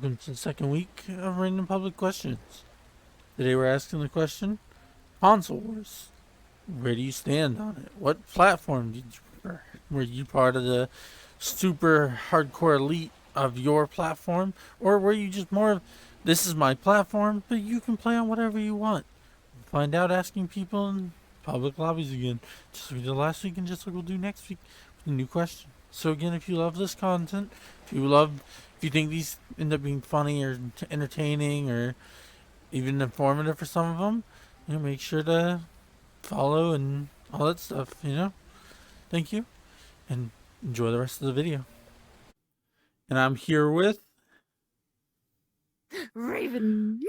Welcome to the second week of Random Public Questions. Today we're asking the question, console wars. Where do you stand on it? What platform did you prefer? Were you part of the super hardcore elite of your platform? Or were you just more of, this is my platform, but you can play on whatever you want? Find out asking people in public lobbies again. Just like we did last week and just like we'll do next week with a new question. So again, if you love this content, if you think these end up being funny or entertaining or even informative for some of them, make sure to follow and all that stuff, Thank you, and enjoy the rest of the video. And I'm here with Raven.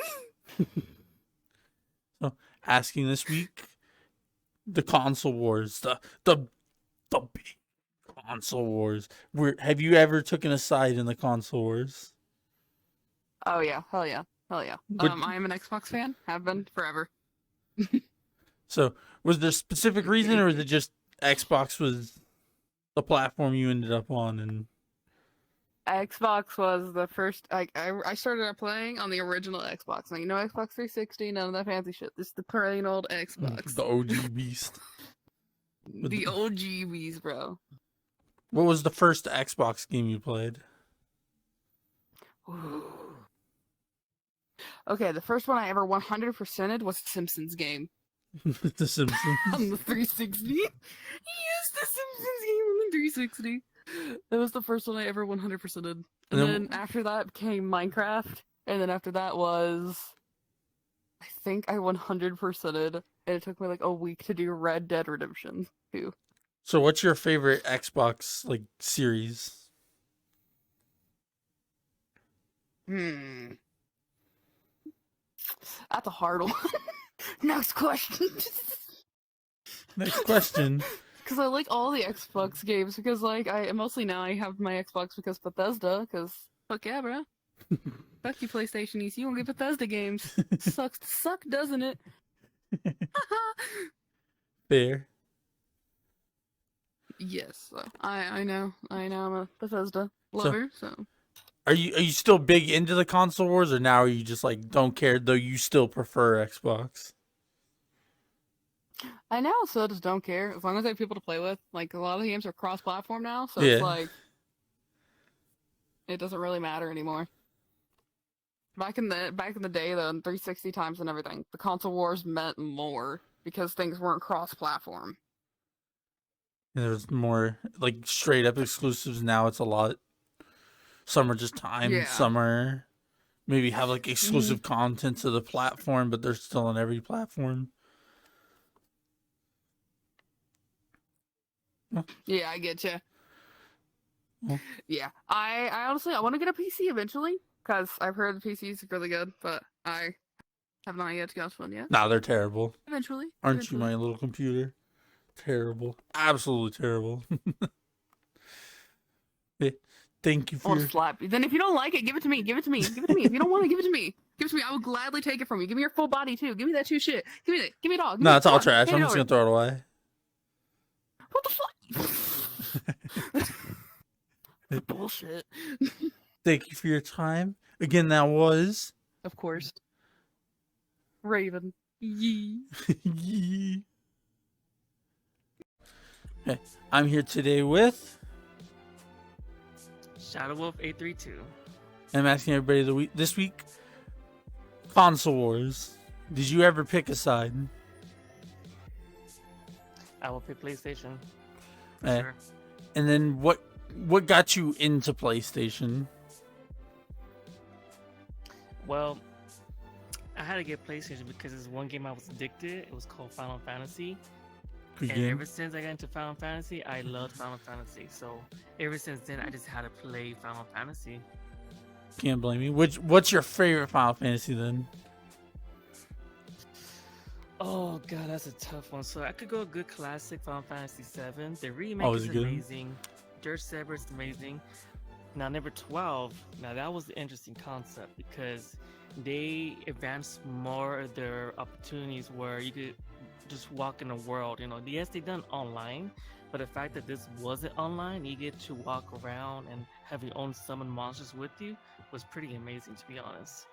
So, asking this week, the console wars, the big console wars. Have you ever taken a side in the console wars? Oh yeah, hell yeah. I am an Xbox fan. Have been forever. So, was there a specific reason, or was it just Xbox was the platform you ended up on? And Xbox was the first. I started playing on the original Xbox. Now you know Xbox 360, none of that fancy shit. This is the plain old Xbox. The OG beast. The OG beast, bro. What was the first Xbox game you played? Okay, the first one I ever 100%ed was the Simpsons game. The Simpsons? On the 360. Yes, the Simpsons game on the 360. That was the first one I ever 100%ed. And then after that came Minecraft. And then after that was, I think I 100%ed. And it took me like a week to do Red Dead Redemption 2. So what's your favorite Xbox series? That's a hard one. Next question. Next question. Because I like all the Xbox games. Because I mostly now I have my Xbox because Bethesda. Because fuck yeah, bro. Fuck you, PlayStation. You won't get Bethesda games. Suck, doesn't it? Fair. Yes, I know. I'm a Bethesda lover. So. Are you still big into the console wars, or now are you just don't care, though you still prefer Xbox? I now still just don't care as long as I have people to play with. A lot of the games are cross-platform now, so yeah. It's it doesn't really matter anymore. Back in the day, though, in 360 times and everything, the console wars meant more because things weren't cross-platform. There's more straight up exclusives now. It's a lot. Some are just timed. Yeah. Some are maybe have exclusive content to the platform, but they're still on every platform. Yeah, I get you. Yeah, I honestly I want to get a PC eventually because I've heard the PCs are really good, but I have not yet got one yet. Nah, they're terrible. Eventually. Aren't you my little computer? Terrible. Absolutely terrible. Thank you for your... slap you. Then if you don't like it, give it to me. Give it to me. If you don't want to, give it to me. Give it to me. I will gladly take it from you. Give me your full body too. Give me that shit. Give me it all. No, it's all trash. I'm just gonna throw it away. What the fuck? Bullshit. Thank you for your time. Again, that was... Of course. Raven. Yee. Yee. Okay, I'm here today with... Shadow Wolf 832. I'm asking everybody this week, console wars. Did you ever pick a side? I will pick PlayStation. Sure. And then what got you into PlayStation? Well, I had to get PlayStation because there's one game I was addicted. It was called Final Fantasy. And ever since I got into Final Fantasy, I loved Final Fantasy. So ever since then, I just had to play Final Fantasy. Can't blame you. What's your favorite Final Fantasy then? Oh god, that's a tough one. So I could go a good classic Final Fantasy 7. The remake is amazing. Dirge Saber is amazing. Now number 12. Now that was the interesting concept because they advanced more of their opportunities where you could just walk in the world. You know, yes, they done online, but the fact that this wasn't online, you get to walk around and have your own summon monsters with you was pretty amazing, to be honest.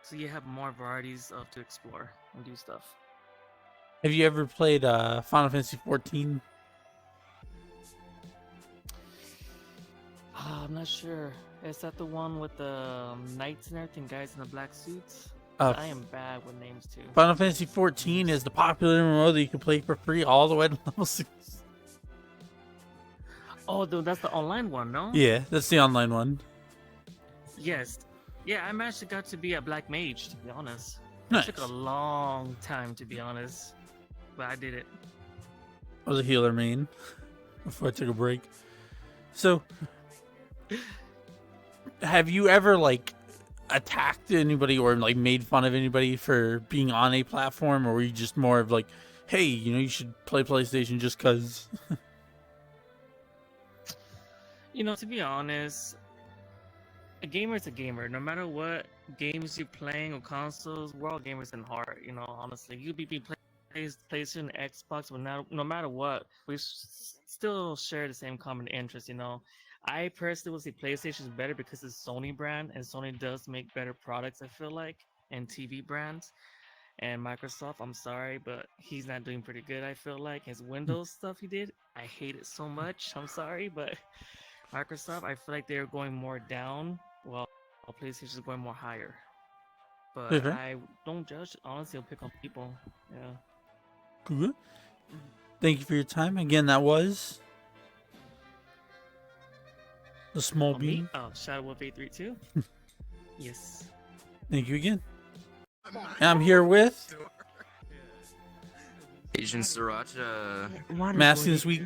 So you have more varieties to explore and do stuff. Have you ever played Final Fantasy 14? I'm not sure. Is that the one with the knights and everything, guys in the black suits? I am bad with names too. Final Fantasy 14 is the popular MMO that you can play for free all the way to level 6. Oh, dude, that's the online one, no? Yeah, that's the online one. Yes. Yeah, I actually got to be a black mage, to be honest. Nice. It took a long time, to be honest, but I did it. I was a healer main before I took a break. So, have you ever like attacked anybody or like made fun of anybody for being on a platform, or were you just more of like, hey, you know, you should play PlayStation just cause? You know, to be honest, a gamer is a gamer. No matter what games you're playing or consoles, we're all gamers in heart. You know, honestly, you be playing PlayStation, Xbox, but no matter what, we still share the same common interest. You know, I personally would say PlayStation is better because it's Sony brand, and Sony does make better products. I feel like, and TV brands. And Microsoft, I'm sorry, but he's not doing pretty good. I feel like his Windows stuff he did, I hate it so much. I'm sorry, but Microsoft, I feel like they're going more down, while PlayStation is going more higher. But I don't judge. Honestly, I'll pick on people. Yeah. Good. Thank you for your time. Again, that was the small bean. Oh, Shadow Wolf 832. Yes. Thank you again. And I'm here with Agent Sriracha. Masking this week,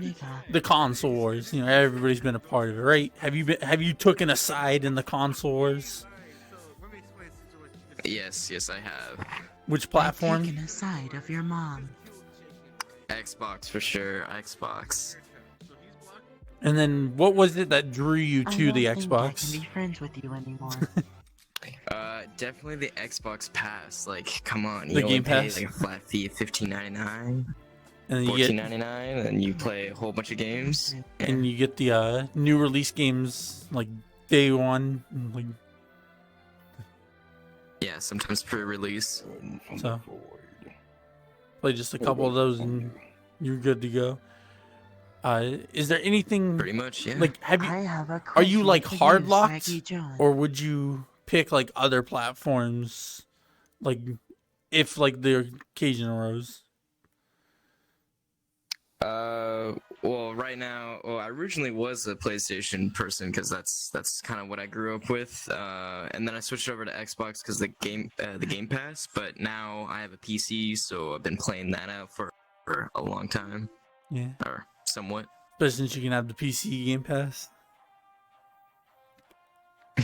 the console wars. You know, everybody's been a part of it, right? Have you taken a side in the console wars? Yes, I have. Which platform? Taking a side of your mom. Xbox for sure. Xbox. And then what was it that drew you to the I don't think I Xbox? can be friends with you anymore. Definitely the Xbox Pass. Like, come on, The you Game only pay Pass? like a flat fee of $15.99, And then you get $14.99, and you play a whole bunch of games. the new release games like day one, and, like, Yeah, sometimes pre-release. so play just a couple of those and you're good to go. Is there anything Pretty much, yeah. like I have a are you question like for you, hard locked, Saggy John. or would you pick like other platforms, like if like the occasion arose? Well, right now, I originally was a PlayStation person because that's kind of what I grew up with. And then I switched over to Xbox because the Game Pass. But now I have a PC, so I've been playing that out for a long time, Yeah, or somewhat. especially since you can have the PC Game Pass.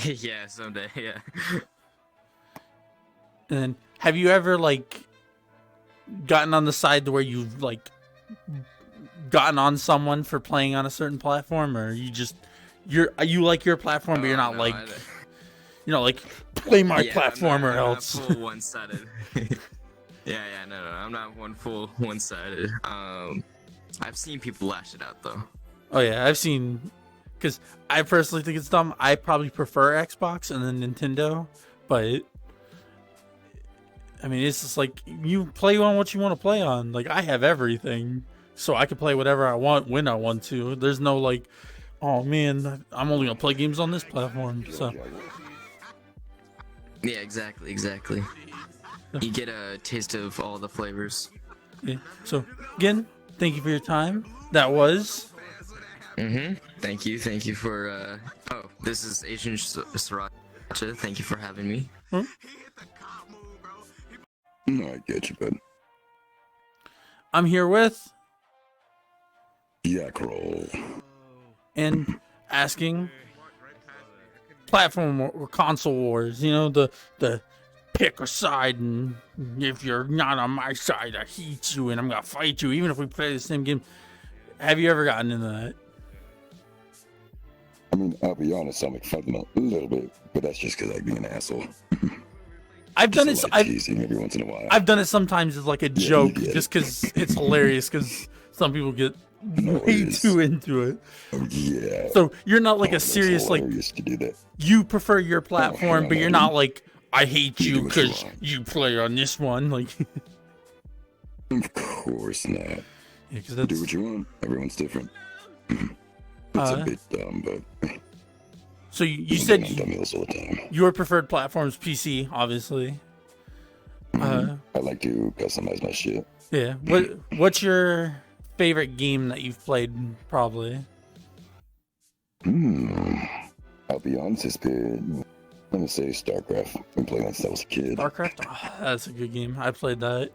Yeah, someday, yeah. And then have you ever like gotten on the side to where you've like gotten on someone for playing on a certain platform, or you like your platform but you're not No, like you know, like play my yeah, platform I'm or not else. full one-sided. Yeah, no, I'm not full one-sided. I've seen people lash it out though. Oh yeah, I've seen, because I personally think it's dumb. I probably prefer Xbox and then Nintendo, but I mean, it's just like you play on what you want to play on. Like I have everything, so I can play whatever I want when I want to. There's no like, oh man, I'm only gonna play games on this platform. So Yeah, exactly. You get a taste of all the flavors. yeah. So again, thank you for your time. That was. Thank you for. This is Agent Sriracha. Thank you for having me. No, I get you, bud. I'm here with Yak roll. and asking platform or console wars. You know, the pick a side, and if you're not on my side, I hate you and I'm gonna fight you, even if we play the same game. Have you ever gotten into that? I mean, I'll be honest, I'm like fighting a little bit, but that's just because I be an asshole. I've done it. Just a light teasing every once in a while. I've done it sometimes as like a joke, yeah. just because it's hilarious. Because some people get No, it way is. too into it. Oh, yeah. So you're not like a That's serious like. hilarious to do that. You prefer your platform, hell but no, you're dude. not like I hate You you do what you because want. you play on this one. Like, Of course not. yeah, because Do that's what you want. Everyone's different. It's Uh, a bit dumb, but so. You I'm said on dumb heels all the time. your preferred platform's PC, obviously. I like to customize my shit. Yeah. What's your favorite game that you've played? Probably. I'll be honest, it's good. I'm gonna say StarCraft. Been playing that since I was a kid. StarCraft. Oh, that's a good game. I played that.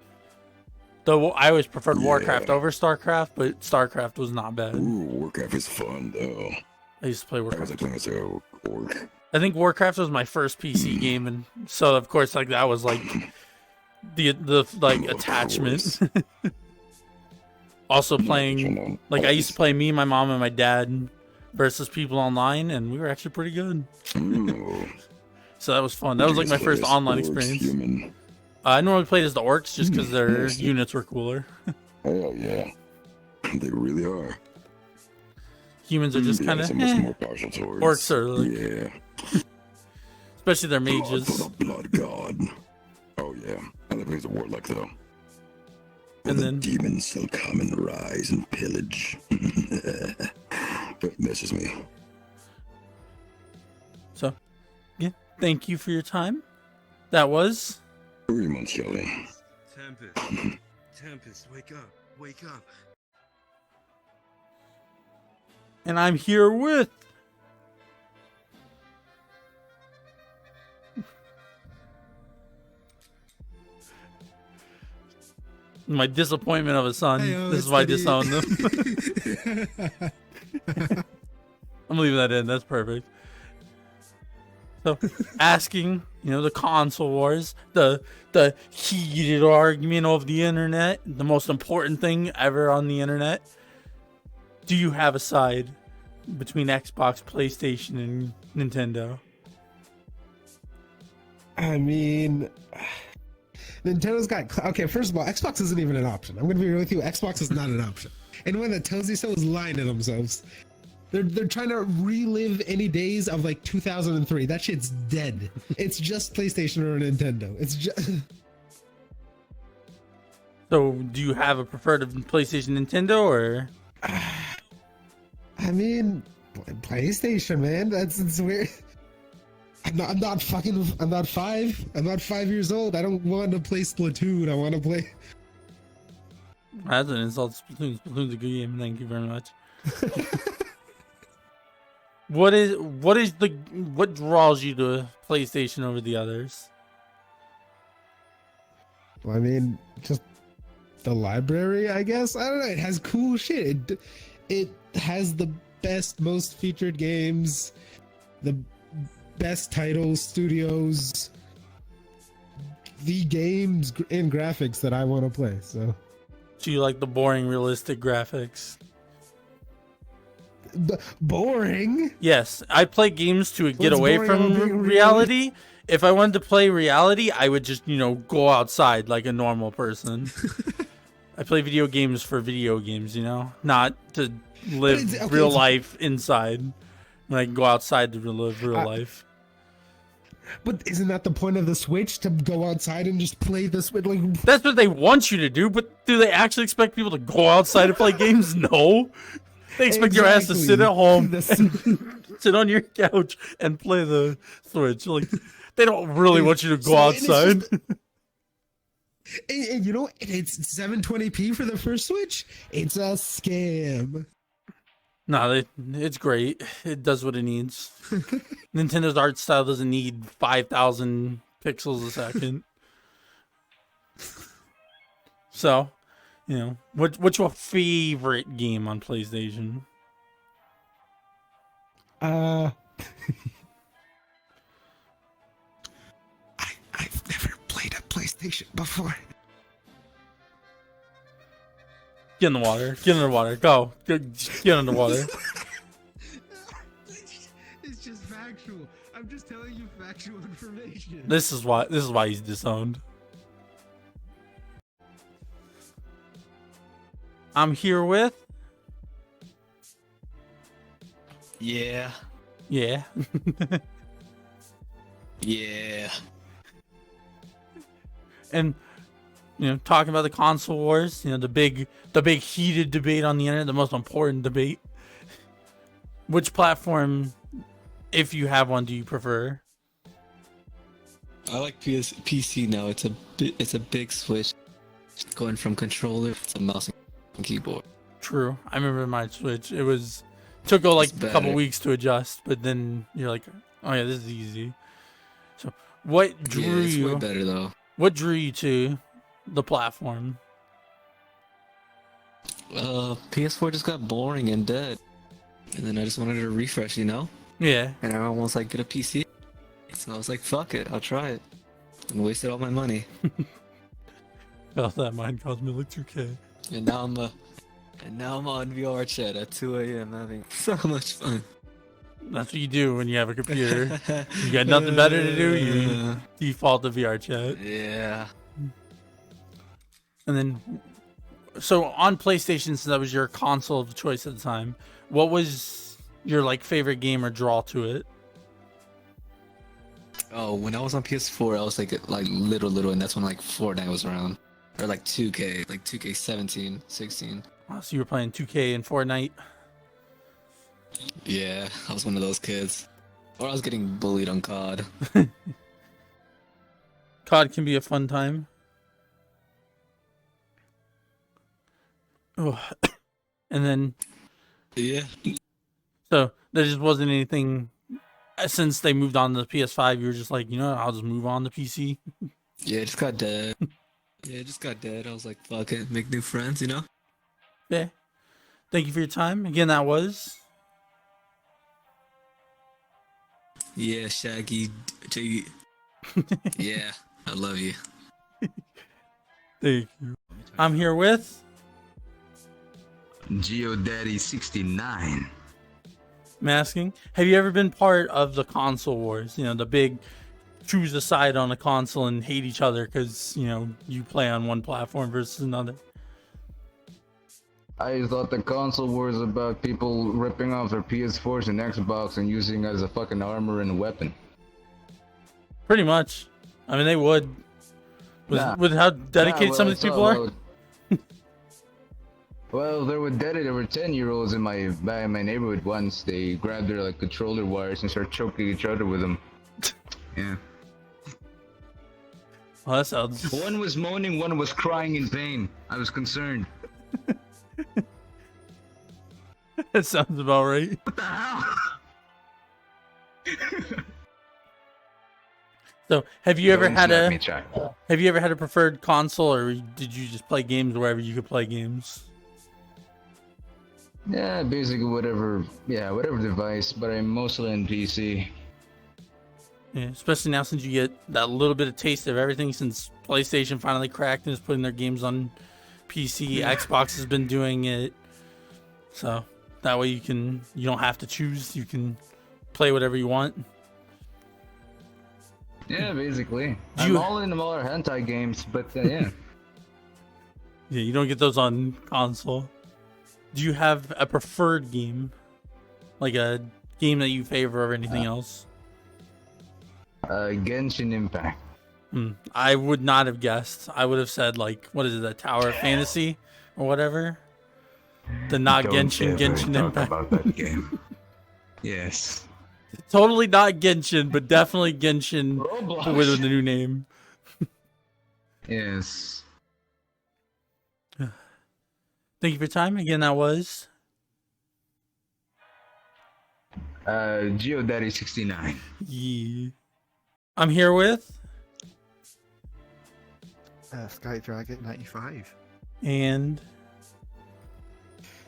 Though I always preferred Warcraft Yeah. over StarCraft, but StarCraft was not bad. Ooh, Warcraft is fun though. I used to play I was Warcraft. like playing as a orc. I think Warcraft was my first PC game, and so of course like that was like the like Of attachment. Also playing like I used to play me, my mom, and my dad versus people online, and we were actually pretty good. Ooh. So that was fun. That was like my first online experience. Human. I normally played as the orcs just because their units were cooler. Hell yeah. They really are. Humans are just kind of some more partial towards. orcs are like, Yeah. especially their Blood mages. for the blood god. Oh yeah. I love he's a warlock though. And The then demons shall come and rise and pillage. But that's just me. so, yeah. Thank you for your time. That was 3 months, Kelly. Tempest. Tempest, wake up. Wake up. and I'm here with my disappointment of a son. Hey-o, This is it's why I Eddie. disowned them. I'm leaving that in. That's perfect. So, asking, the console wars, the heated argument of the internet, the most important thing ever on the internet. Do you have a side between Xbox, PlayStation, and Nintendo? I mean, Nintendo's got. Okay, first of all, Xbox isn't even an option. I'm gonna be real with you. Xbox is not an option. Anyone that tells you so is lying to themselves. They're trying to relive any days of like 2003. That shit's dead. It's just PlayStation or Nintendo. It's just. So, do you have a preferred PlayStation, Nintendo, or? I mean, PlayStation, man. It's weird. I'm not 5. I'm not 5 years old. I don't want to play Splatoon. I want to play. That's an insult to Splatoon. Splatoon's a good game. Thank you very much. What draws you to PlayStation over the others? Well, I mean, just the library, I guess. I don't know. It has cool shit. It has the best, most featured games, the best titles, studios, the games and graphics that I want to play. So, Do you like the boring, realistic graphics? boring. Yes, I play games to get What's away boring about from being reality. If I wanted to play reality, I would just, go outside like a normal person. I play video games for video games, not to live it's- okay, real it's- life inside. When I can go outside to live real life. But isn't that the point of the Switch, to go outside and just play the Switch? Like, That's what they want you to do, but do they actually expect people to go outside and play games? No. They expect your ass to sit at home, and sit on your couch, and play the Switch. Like, they don't really want you to go So, and it's outside. just- and it's 720p for the first Switch. It's a scam. No, it's great. It does what it needs. Nintendo's art style doesn't need 5,000 pixels a second. So, what's your favorite game on PlayStation? I've never played a PlayStation before. Get in the water. Get in the water. Go. Get in the water. It's just factual. I'm just telling you factual information. This is why he's disowned. I'm here with. Yeah. Yeah. Yeah. And talking about the console wars, the big heated debate on the internet, the most important debate. Which platform, if you have one, do you prefer? I like PC now. It's a big switch, going from controller to mouse and keyboard. True. I remember my Switch. Took like a couple better. weeks to adjust, but then you're like, oh yeah, this is easy. So what drew Yeah, it's you? way better though. What drew you to the platform? PS4 just got boring and dead, and then I just wanted to refresh, Yeah. And I almost like get a PC, so I was like, fuck it, I'll try it, and wasted all my money. Felt that mine cost me like 2K. And now I'm on VRChat at 2 a.m. having so much fun. That's what you do when you have a computer. You got nothing better to do, you default to VRChat. Yeah. And then, so on PlayStation, since that was your console of choice at the time, what was your favorite game or draw to it? Oh, when I was on PS4, I was like little, and that's when Fortnite was around, or 2K, 2K17, 16. Oh, so you were playing 2K and Fortnite. Yeah, I was one of those kids. Or I was getting bullied on COD. COD can be a fun time. Oh. And then, Yeah. so there just wasn't anything, since they moved on to the PS5, you were just like, I'll just move on to PC. Yeah, it just got dead. I was like, fuck it, make new friends, Yeah. Thank you for your time. Again, that was... Yeah, Shaggy. Yeah, I love you. Thank you. I'm here with... GeoDaddy69. I'm asking, have you ever been part of the console wars? The big choose a side on a console and hate each other because, you play on one platform versus another. I thought the console wars about people ripping off their PS4s and Xbox and using it as a fucking armor and a weapon. Pretty much. I mean, they would. With how dedicated some of these people are? Well, there were 10-year-olds in my neighborhood once. They grabbed their controller wires and started choking each other with them. Yeah. Well, that sounds... One was moaning, one was crying in pain. I was concerned. That sounds about right. What the hell? So, have you ever had Don't slap me, a preferred console, or did you just play games wherever you could play games? Yeah, basically whatever device, but I'm mostly on PC. Yeah, especially now since you get that little bit of taste of everything since PlayStation finally cracked and is putting their games on PC. Xbox has been doing it, so that way you don't have to choose. You can play whatever you want. Yeah, basically. I'm all in all our hentai games, but yeah. Yeah, you don't get those on console. Do you have a preferred game? Like a game that you favor over anything else? Genshin Impact. I would not have guessed. I would have said what is it, the Tower of Fantasy or whatever? The not Genshin Impact. About that game. Yes. Totally not Genshin, but definitely Genshin Roblox. with the new name. Yes. Thank you for your time. Again, that was... GeoDaddy69. Yeah. I'm here with... Sky Dragon 95. And...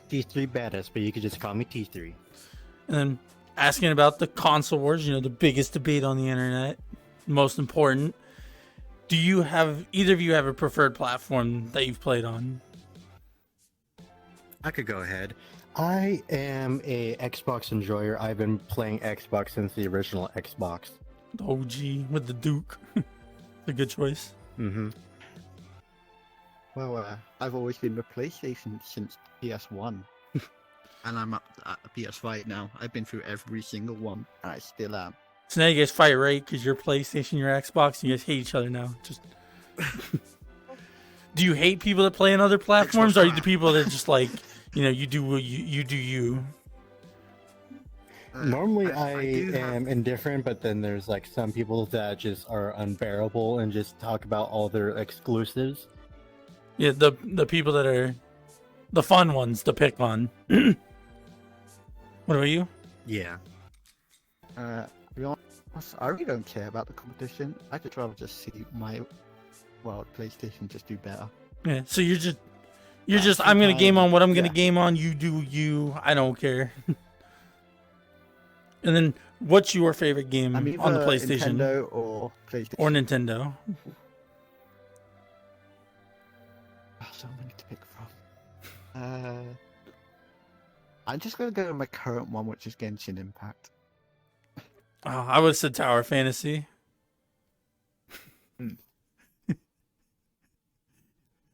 T3 Badass, but you could just call me T3. And then asking about the console wars, the biggest debate on the internet, most important. Do you have, either of you have a preferred platform that you've played on? I could go ahead. I am a Xbox enjoyer. I've been playing Xbox since the original Xbox. The OG with the Duke. A good choice. Mm-hmm. Well, I've always been with PlayStation since PS1. And I'm up at PS5 now. I've been through every single one, and I still am. So now you guys fight, right? Because your PlayStation, your Xbox, you guys hate each other now. Just. Do you hate people that play on other platforms, or are you the people that just like, you do you do you? Normally I am indifferent, but then there's like some people that just are unbearable and just talk about all their exclusives. Yeah, the people that are the fun ones to pick on. What about you? Yeah. To be honest, I really don't care about the competition. I could rather just see my PlayStation just do better. Yeah, so you're just I'm gonna game on what I'm gonna game on. You do you. I don't care. And then, what's your favorite game on the PlayStation? Nintendo or PlayStation. Or Nintendo. So many to pick from. I'm just gonna go with my current one, which is Genshin Impact. Oh, I would have said Tower Fantasy.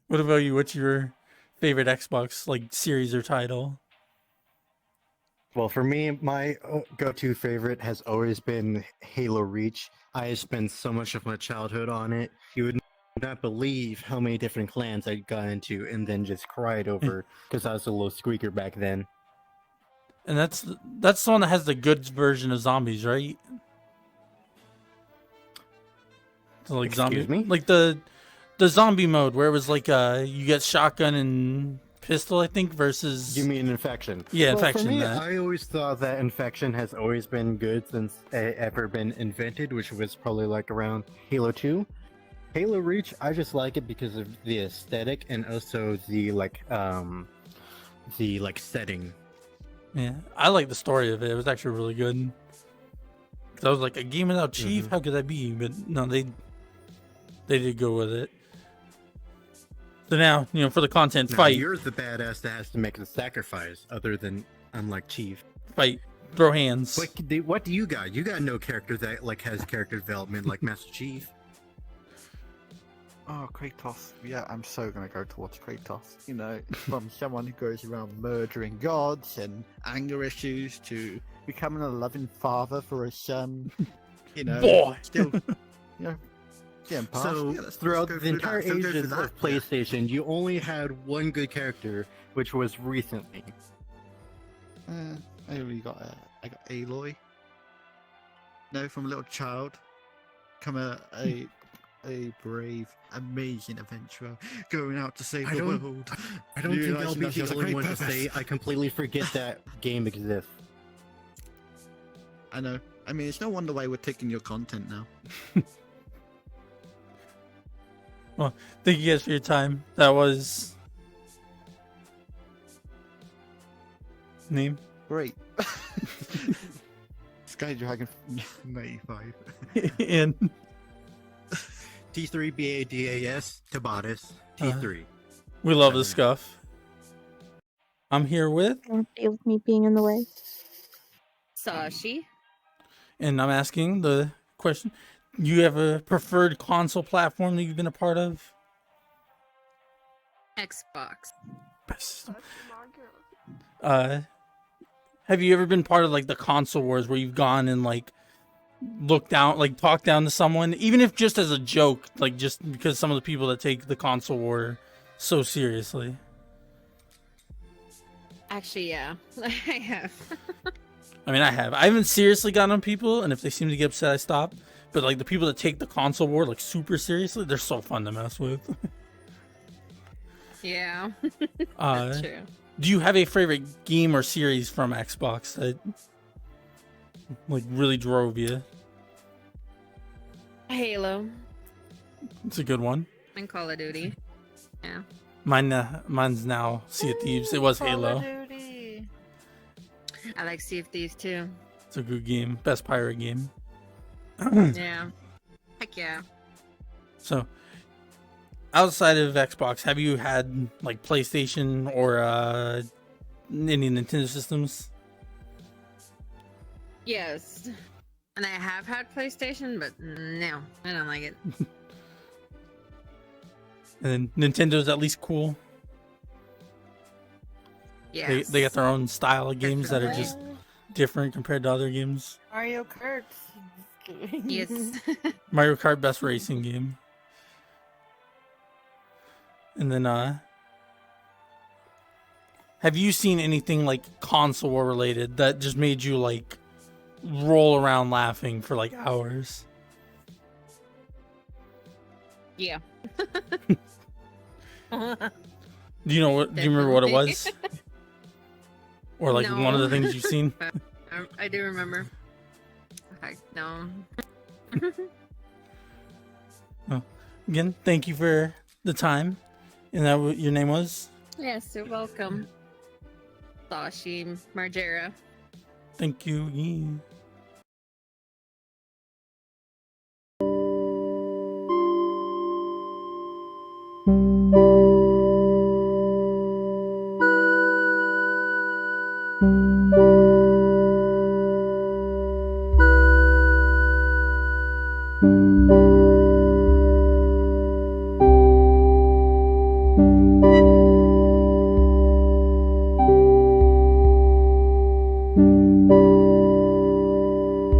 What about you? What's your favorite Xbox series or title? Well, for me, my go-to favorite has always been Halo Reach. I spent so much of my childhood on it. You would not believe how many different clans I got into and then just cried over because I was a little squeaker back then. And that's the one that has the good version of zombies, right? So, Excuse me? Like the zombie mode where it was like you get shotgun and pistol, I think, versus... You mean Infection? Yeah, well, Infection. For me, I always thought that Infection has always been good since it ever been invented, which was probably like around Halo 2. Halo Reach, I just like it because of the aesthetic and also the setting. Yeah, I like the story of it. It was actually really good. I was like, a game without Chief? Mm-hmm. How could that be? But no, they did go with it. So now, for the content, Now, fight. You're the badass that has to make the sacrifice, other than unlike Chief. Fight. Throw hands. What do you got? You got no character that has character development like Master Chief. Oh, Kratos. Yeah, I'm so gonna go towards Kratos. From someone who goes around murdering gods and anger issues to becoming a loving father for his son. Boy! Still, getting past. So, let's throughout go the through entire that. So go ages through of that. PlayStation, you only had one good character, which was recently. I only got I got Aloy. No, from a little child, become a brave, amazing adventurer going out to save the world. I don't think I'll Realizing be that she has the a only great one to purpose. say I completely forget that game exists. I know. I mean, it's no wonder why we're taking your content now. Well, thank you guys for your time. That was... Name? Great. Sky Dragon 95. And... T3BADAS, Tabatis, T3. We love this stuff. I'm here with... Don't deal with me being in the way. Sashi. And I'm asking the question, you have a preferred console platform that you've been a part of? Xbox. Have you ever been part of the console wars where you've gone and looked down, talked down to someone, even if just as a joke, just because some of the people that take the console war so seriously? Actually, yeah, I have. I mean, I have. I haven't seriously gotten on people, and if they seem to get upset, I stop. But the people that take the console war super seriously, they're so fun to mess with. Yeah. That's true. Do you have a favorite game or series from Xbox that really drove you? Halo It's a good one. and Call of Duty. Yeah. Mine's now Sea of Thieves. It was Halo. I like Sea of Thieves too. It's a good game. Best pirate game. Yeah. Heck yeah. So, outside of Xbox, have you had PlayStation or any Nintendo systems? Yes. And I have had PlayStation, but no, I don't like it. And Nintendo's at least cool. Yeah. They got their own style of games that are just different compared to other games. Mario Kart. Yes. Mario Kart, best racing game. And then, have you seen anything like console war related that just made you like roll around laughing for like hours? Yeah. Do you know what? Do you remember what it was? Or like one of the things you've seen? I do remember. No. Oh, again, thank you for the time. And that what your name was? Yes, you're welcome. Sashi Margera. Thank you. Yeah. Thank you.